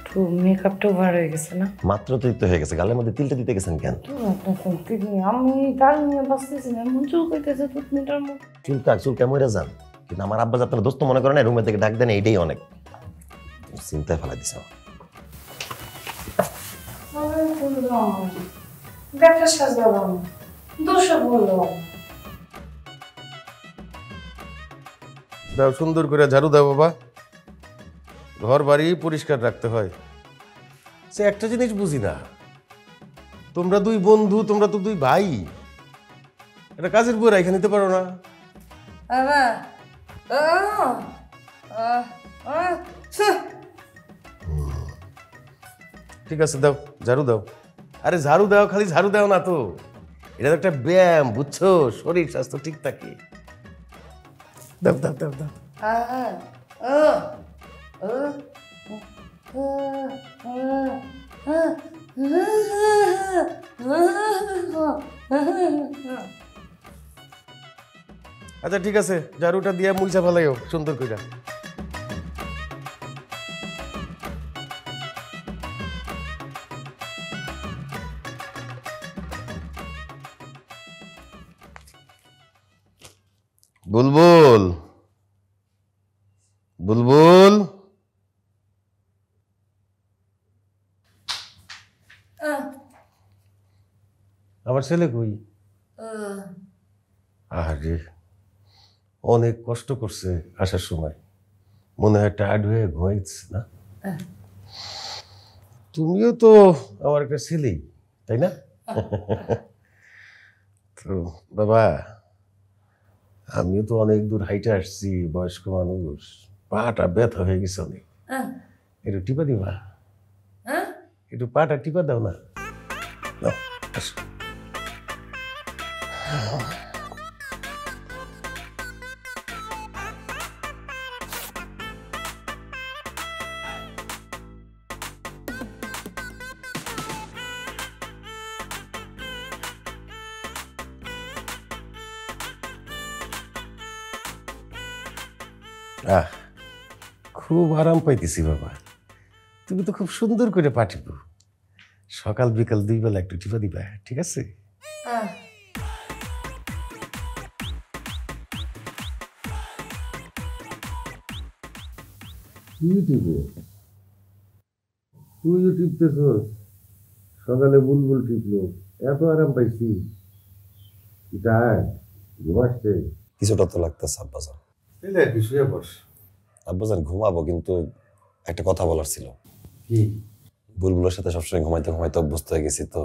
তো মেকআপটা ওভার হয়ে গেছে না? মাত্র তৃপ্ত হয়ে গেছে, গালের মধ্যে তিলটা দিতে গেছেন কেন? আমি গাল নিয়ে বাঁচতেছি না, মন চুল কইতেছে টুকমিটার মতো। চুল কেমন যান, কিন্তু আমার আব্বা আপনার দোস্ত মনে করেন, রুমে থেকে ডাক দেন, এইটাই অনেক। চিন্তায় ফেলা দিছে। ব্যাগটা সাজাবো না, দোষে বললো। দাও, সুন্দর করে ঝাড়ু দাও বাবা। ঘর বাড়ি পরিষ্কার রাখতে হয়। সে একটা জিনিস বুঝি না, তোমরা দুই বন্ধু, তোমরা তো দুই ভাই, এটা কাজের বই রাইখা নিতে পারো না? ঠিক আছে, দাও, ঝাড়ু দাও। আরে ঝাড়ু দাও, খালি ঝাড়ু দাও না তো, এটা তো একটা ব্যায়াম, বুঝছো? শরীর স্বাস্থ্য ঠিক থাকে। দাও দাও দাও দাও। আচ্ছা ঠিক আছে, ঝাড়ুটা দিয়ে মুলছা ফেলাইও সুন্দর করে। বুলবুল, বুলবুল, আমার ছেলে কই? আরে অনেক কষ্ট করছে আসার সময়, মনে হয় টায়ার্ড হয়ে ঘুমাইছে না? তুমিও তো আমার একটা ছেলেই, তাই না? তো বাবা, আমিও তো অনেক দূর হাইটে আসছি, বয়স্ক মানুষ, পাটা ব্যথা হয়ে গেছে অনেক। একটু টিপা দিবা? একটু পাটা টিপা দাও না। নাও, আসো। খুব আরাম পাইতেছি বাবা, তুমি তো খুব সুন্দর করে পাঠিব। সকাল বিকাল 2 বেলা একটু টিপা দিবা, ঠিক আছে? তুইও টিপতেছ, সকালে বুলবুল টিপলো, এত আরাম পাইছি। ঘুমাচ্ছে কিছুটা তো লাগতেছে আব্বাজান। শুয়ে বস। আব্বাজান ঘুমাবো, কিন্তু একটা কথা বলার ছিল। কি? বুলবুলের সাথে সবসময় ঘুমাইতে ঘুমাইতে অভ্যস্ত হয়ে গেছি তো,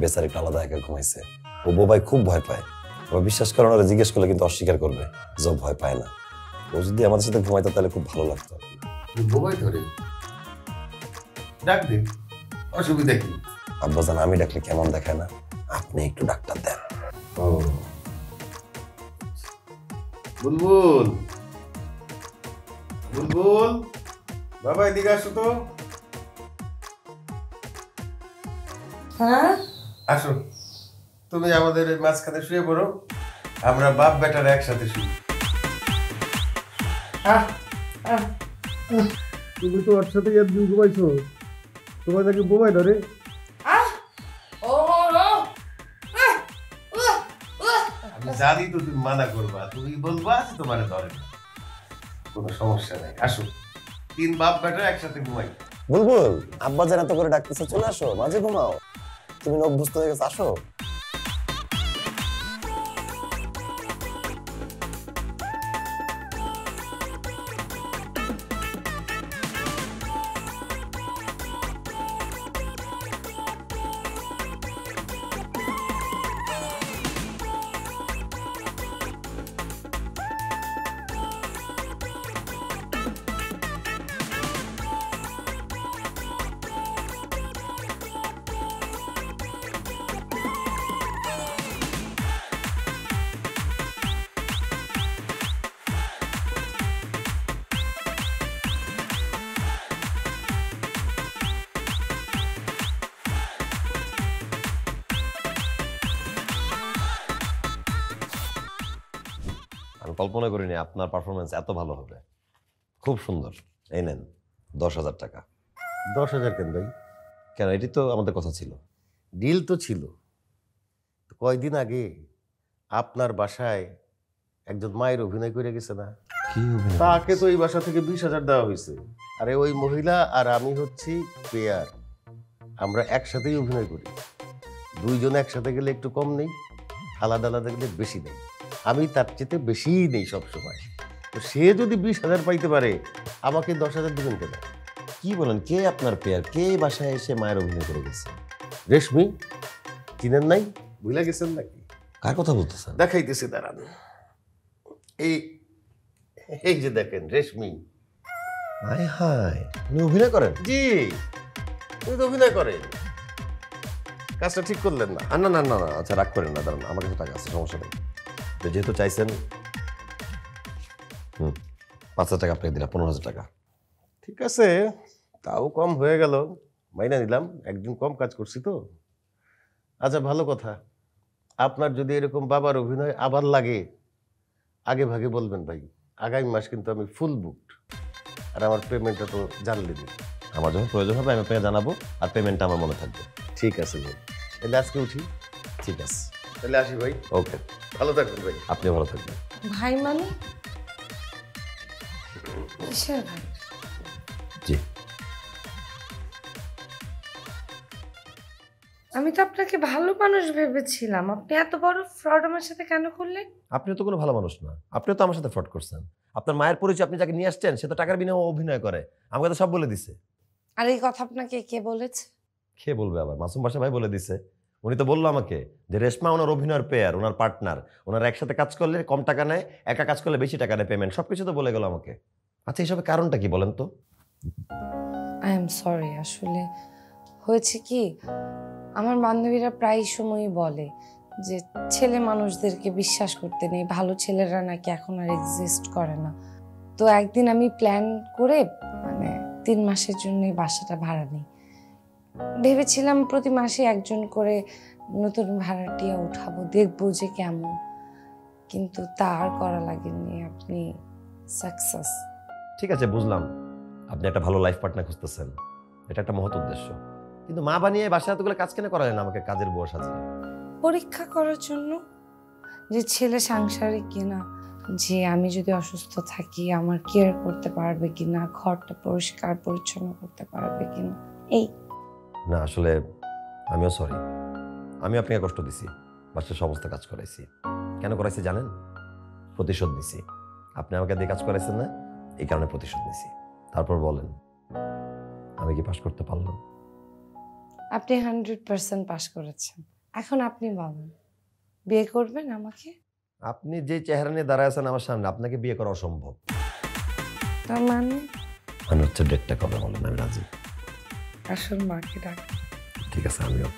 বেচার একটু আলাদা একা ঘুমাইছে। ও বোবাই খুব ভয় পায়, আবার বিশ্বাস করেন, ওরা জিজ্ঞেস করলে কিন্তু অস্বীকার করবে যে ভয় পায় না। ও যদি আমাদের সাথে ঘুমাইতো তাহলে খুব ভালো লাগতো। বোবাই ধরে ডাক দিন, অসুবিধা কি? আব্বাজান আমি ডাকলে কেমন দেখায় না, আপনি একটু ডাক্তার দেন। ও বুলবুল, বুলবুল বাবা এদিকে আসো তো। আসো, তুমি আমাদের এই মাঝখানে শুয়ে পড়ো, আমরা বাপ বেটারা একসাথে শুই। তুমি তো ওর সাথে একদিন ঘুমাইছো, তোমার নাকি বোবাই ধরে? আমি জানি তো তুমি মানা করবা, তুমি বলবা যে তোমার ধরে না, কোনো সমস্যা নাই। আসো, 3 বাপ বেটা একসাথে ঘুমাই। বুলবুল, আব্বাজান এত করে ডাকতেছে, চলে আসো, মাঝে ঘুমাও, তুমি অভ্যস্ত হয়ে গেছো, আসো। কল্পনা করিনি আপনার পারফরমেন্স এত ভালো হবে। খুব সুন্দর। এই নেন 10,000 টাকা। 10,000 কেন ভাই? কেন, এটি তো আমাদের কথা ছিল। ডিল তো ছিল। তো কয়দিন আগে আপনার বাসায় একজন মায়ের অভিনয় করে গেছে না? কি অভিনয়? তাকে তো এই বাসা থেকে 20,000 দেওয়া হয়েছে। আরে ওই মহিলা আর আমি হচ্ছি পেয়ার, আমরা একসাথেই অভিনয় করি। দুইজন একসাথে গেলে একটু কম নেই, আলাদা আলাদা গেলে বেশি নেই। আমি তার চেয়ে বেশিই নেই সবসময়। তো সে যদি 20,000 পাইতে পারে, আমাকে 10,000 দিবেন কেন? কি বলেন, কে আপনার পেয়ার? কে বাসায় এসে মায়ের অভিনয় করে গেছে? রেশমি চিনেন নাই? ভুলে গেছেন নাকি? কার কথা বলতেছেন? দেখাইতেছি দাঁড়ান। এই এই যে দেখেন রেশমি। হায় হায়, উনি অভিনয় করেন? জি, উনি তো অভিনয় করেন। কাজটা ঠিক করলেন না? না না না না, আচ্ছা রাগ করেন না, দাঁড়ান, আমার কাছে টাকা আছে, সমস্যা নেই। তো যেহেতু চাইছেন, 5,000 টাকা আপনাকে দিলাম, 15,000 টাকা। ঠিক আছে, তাও কম হয়ে গেল, মাইনা নিলাম, একদিন কম কাজ করছি তো। আচ্ছা ভালো কথা, আপনার যদি এরকম বাবার অভিনয় আবার লাগে, আগে ভাগে বলবেন ভাই। আগামী মাস কিন্তু আমি ফুল বুকড, আর আমার পেমেন্টটা তো জানলেনই। আমার যখন প্রয়োজন হবে আমি আপনাকে জানাবো, আর পেমেন্টটা আমার মনে থাকবে। ঠিক আছে ভাই, তাহলে আজকে উঠি। ঠিক আছে, তাহলে আসি ভাই। ওকে, ভালো থাকবেন ভাই। আপনিও ভালো থাকবেন। ভাই মানে কিসের ভাই? জি, আমি তো আপনাকে ভালো মানুষ ভেবেছিলাম, আপনি এত বড় ফ্রড আমার সাথে কেন করলেন? আপনিও তো কোনো ভালো মানুষ না, আপনিও তো আমার সাথে ফ্রড করছেন। আপনার মায়ের পরিচয় আপনি যাকে নিয়ে আসছেন, সে তো টাকার বিনিময়ে অভিনয় করে, আমাকে তো সব বলে দিছে। আর এই কথা আপনাকে কে বলেছে? কে বলবে আবার? মাসুম বাসা ভাই বলে দিছে। উনি তো বললো আমাকে যে রেশমা ওনার অভিনয়ের পেয়ার, ওনার পার্টনার, ওনার একসাথে কাজ করলে কম টাকা নেয়, একা কাজ করলে বেশি টাকা নেয় পেমেন্ট, সবকিছু তো বলে গেল আমাকে। আচ্ছা, এইসবের কারণটা কি বলেন তো? আই এম সরি, আসলে হয়েছে কি, আমার বান্ধবীরা প্রায় সময়ই বলে যে ছেলে মানুষদেরকে বিশ্বাস করতে নেই, ভালো ছেলেরা নাকি এখন আর এক্সিস্ট করে না। তো একদিন আমি প্ল্যান করে 3 মাসের জন্য বাসাটা ভাড়া নিই। ভেবেছিলাম প্রতি মাসে একজন করে নতুন ভাড়াটিয়া উঠাবো, দেখবো যে কেমন, কিন্তু তা আর করা লাগেনি। আপনি সাকসেস। ঠিক আছে, বুঝলাম আপনি একটা ভালো লাইফ পার্টনার খুঁজতেছেন, এটা একটা মহৎ উদ্দেশ্য, কিন্তু মা বানিয়ে বাসায় এতগুলো কাজ কেন করালেন আমাকে কাজের বুয়া সাজিয়ে? পরীক্ষা করার জন্য, যে ছেলে সাংসারিক কিনা, যে আমি যদি অসুস্থ থাকি আমার কেয়ার করতে পারবে কিনা, ঘরটা পরিষ্কার পরিচ্ছন্ন করতে পারবে কিনা। এই না, আসলে আমিও সরি, আমি আপনাকে কষ্ট দিছি, বাসার সমস্ত কাজ করাইছি। কেন করাইছি জানেন? প্রতিশোধ নিছি। আপনি আমাকে দিয়ে কাজ করাইছেন না, এই কারণে প্রতিশোধ নিছি। তারপর বলেন, আমি কি পাশ করতে পারলাম? আপনি 100% পাস করেছেন। এখন আপনি বলেন, বিয়ে করবেন আমাকে? আপনি যে চেহারা নিয়ে দাঁড়ায় আছেন আমার সামনে, আপনাকে বিয়ে করা অসম্ভব। তার মানে আমি হচ্ছে ডেটটা কবে বলেন, আমি রাজি। আসল মাকে ডাক। ঠিক আছে, আমিও